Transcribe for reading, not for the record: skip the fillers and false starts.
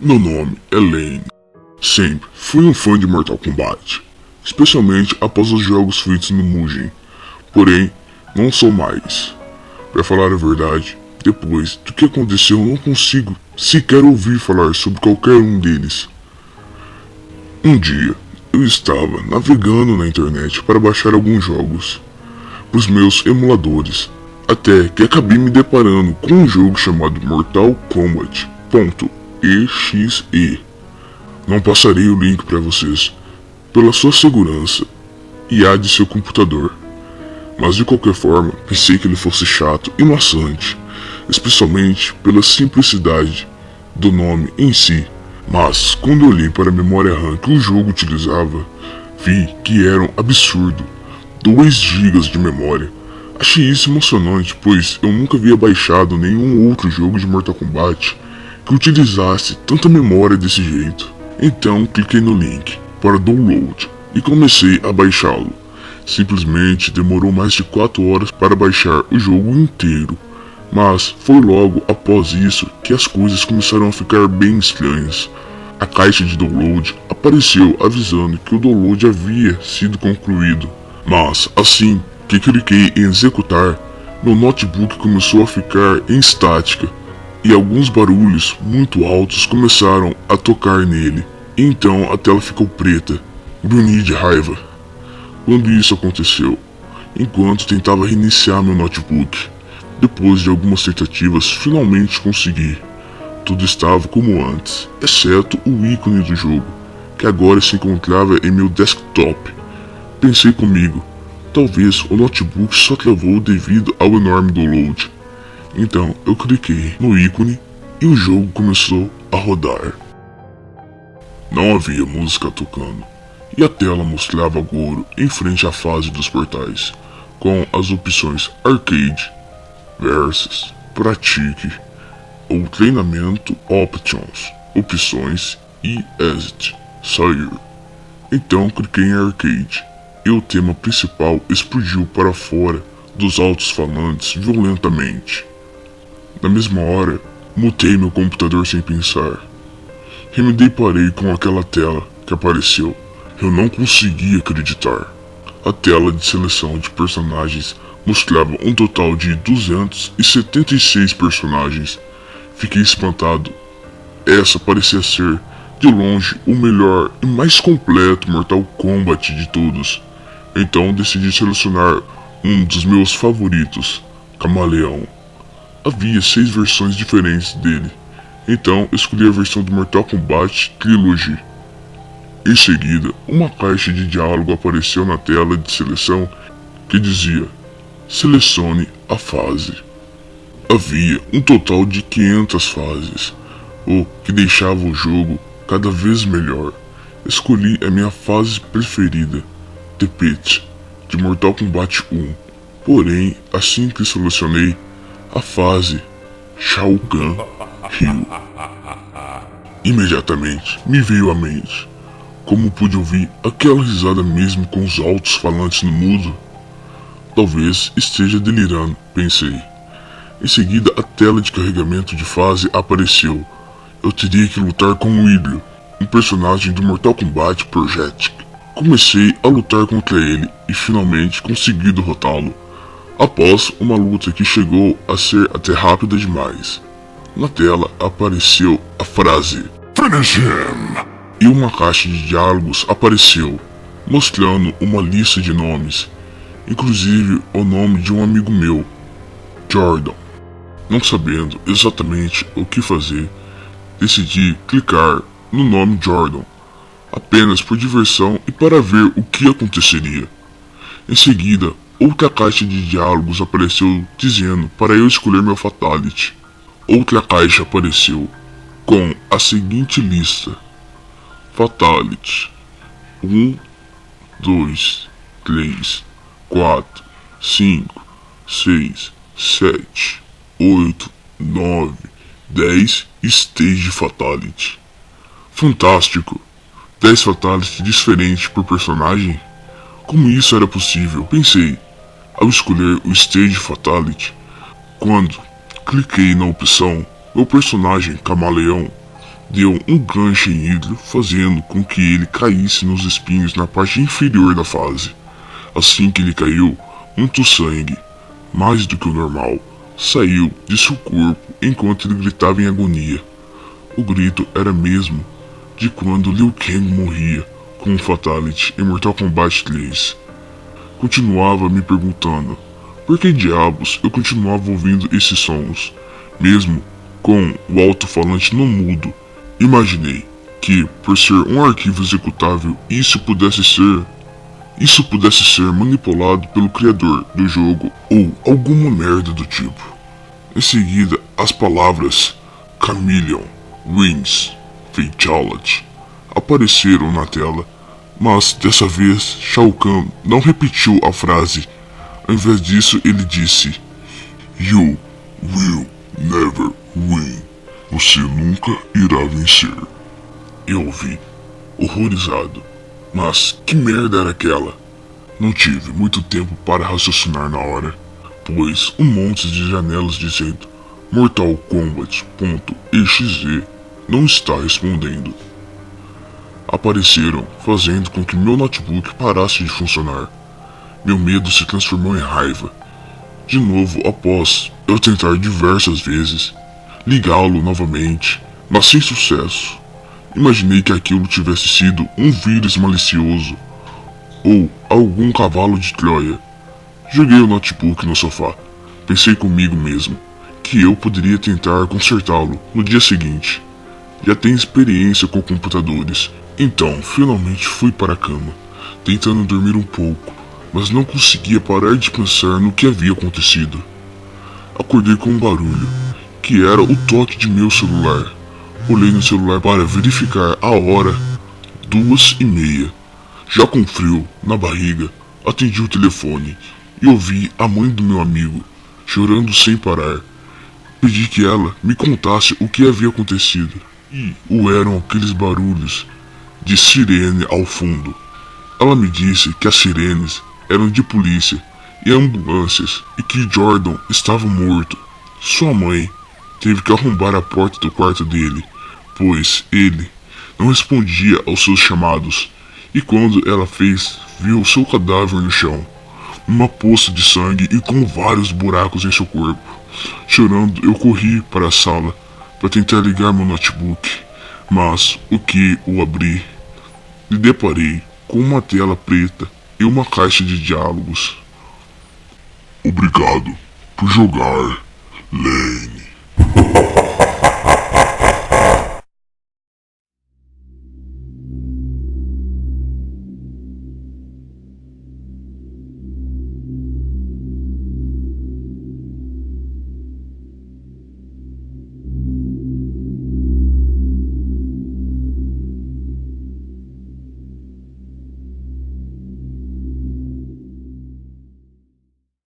Meu nome é Lane. Sempre fui um fã de Mortal Kombat, especialmente após os jogos feitos no Mugen. Porém, não sou mais. Pra falar a verdade, depois do que aconteceu, eu não consigo sequer ouvir falar sobre qualquer um deles. Um dia, eu estava navegando na internet para baixar alguns jogos pros meus emuladores, até que acabei me deparando com um jogo chamado Mortal Kombat. .exe. Não passarei o link para vocês, pela sua segurança e a de seu computador. Mas de qualquer forma, pensei que ele fosse chato e maçante, especialmente pela simplicidade do nome em si. Mas quando olhei para a memória RAM que o jogo utilizava, vi que era um absurdo, 2 GB de memória. Achei isso emocionante, pois eu nunca havia baixado nenhum outro jogo de Mortal Kombat que utilizasse tanta memória desse jeito. Então cliquei no link para download e comecei a baixá-lo. Simplesmente demorou mais de 4 horas para baixar o jogo inteiro, mas foi logo após isso que as coisas começaram a ficar bem estranhas. A caixa de download apareceu avisando que o download havia sido concluído, mas assim que cliquei em executar, meu notebook começou a ficar em estática e alguns barulhos muito altos começaram a tocar nele. Então a tela ficou preta. Grunhi de raiva quando isso aconteceu, enquanto tentava reiniciar meu notebook. Depois de algumas tentativas, finalmente consegui. Tudo estava como antes, exceto o ícone do jogo, que agora se encontrava em meu desktop. Pensei comigo, talvez o notebook só travou devido ao enorme download. Então eu cliquei no ícone e o jogo começou a rodar. Não havia música tocando, e a tela mostrava Goro em frente à fase dos portais, com as opções Arcade, Versus, Pratique ou Treinamento Options, Opções e Exit, Sair. Então cliquei em Arcade, e o tema principal explodiu para fora dos altos-falantes violentamente. Na mesma hora, mutei meu computador sem pensar. E me deparei com aquela tela que apareceu. Eu não conseguia acreditar. A tela de seleção de personagens mostrava um total de 276 personagens. Fiquei espantado. Essa parecia ser, de longe, o melhor e mais completo Mortal Kombat de todos. Então decidi selecionar um dos meus favoritos, Camaleão. Havia 6 versões diferentes dele, então escolhi a versão do Mortal Kombat Trilogy. Em seguida, uma caixa de diálogo apareceu na tela de seleção que dizia: selecione a fase. Havia um total de 500 fases, o que deixava o jogo cada vez melhor. Escolhi a minha fase preferida, The Pit, de Mortal Kombat 1. Porém, assim que selecionei a fase Shao Kahn riu. Imediatamente me veio à mente: como pude ouvir aquela risada mesmo com os altos falantes no mudo? Talvez esteja delirando, pensei. Em seguida a tela de carregamento de fase apareceu. Eu teria que lutar com o Idrio, um personagem do Mortal Kombat Project. Comecei a lutar contra ele e finalmente consegui derrotá-lo, após uma luta que chegou a ser até rápida demais. Na tela apareceu a frase Finish him! E uma caixa de diálogos apareceu, mostrando uma lista de nomes, inclusive o nome de um amigo meu, Jordan. Não sabendo exatamente o que fazer, decidi clicar no nome Jordan, apenas por diversão e para ver o que aconteceria. Em seguida, outra caixa de diálogos apareceu dizendo para eu escolher meu Fatality. Outra caixa apareceu com a seguinte lista: Fatality 1, 2, 3, 4, 5, 6, 7, 8, 9, 10 Stage Fatality. Fantástico! 10 Fatality diferentes por personagem? Como isso era possível? Pensei, ao escolher o Stage Fatality. Quando cliquei na opção, meu personagem camaleão deu um gancho em Hidro, fazendo com que ele caísse nos espinhos na parte inferior da fase. Assim que ele caiu, muito sangue, mais do que o normal, saiu de seu corpo enquanto ele gritava em agonia. O grito era mesmo de quando Liu Kang morria com um Fatality em Mortal Kombat 3. Continuava me perguntando por que diabos eu continuava ouvindo esses sons, mesmo com o alto-falante no mudo. Imaginei que, por ser um arquivo executável, isso pudesse ser manipulado pelo criador do jogo ou alguma merda do tipo. Em seguida, as palavras Chameleon, Wings, Fatality apareceram na tela, mas dessa vez Shao Kahn não repetiu a frase. Ao invés disso, ele disse: You will never win. Você nunca irá vencer. Eu ouvi, horrorizado. Mas que merda era aquela? Não tive muito tempo para raciocinar na hora, pois um monte de janelas dizendo Mortal Kombat.exe não está respondendo apareceram, fazendo com que meu notebook parasse de funcionar. Meu medo se transformou em raiva. De novo, após eu tentar diversas vezes ligá-lo novamente, mas sem sucesso. Imaginei que aquilo tivesse sido um vírus malicioso ou algum cavalo de Troia. Joguei o notebook no sofá. Pensei comigo mesmo que eu poderia tentar consertá-lo no dia seguinte. Já tenho experiência com computadores, então finalmente fui para a cama, tentando dormir um pouco, mas não conseguia parar de pensar no que havia acontecido. Acordei com um barulho, que era o toque de meu celular. Olhei no celular para verificar a hora, 2:30. Já com frio na barriga, atendi o telefone e ouvi a mãe do meu amigo chorando sem parar. Pedi que ela me contasse o que havia acontecido. E eram aqueles barulhos de sirene ao fundo. Ela me disse que as sirenes eram de polícia e ambulâncias e que Jordan estava morto. Sua mãe teve que arrombar a porta do quarto dele, pois ele não respondia aos seus chamados, e quando ela fez, viu seu cadáver no chão, numa poça de sangue e com vários buracos em seu corpo. Chorando, eu corri para a sala para tentar ligar meu notebook, mas o que o abri, me deparei com uma tela preta e uma caixa de diálogos. Obrigado por jogar, Lane.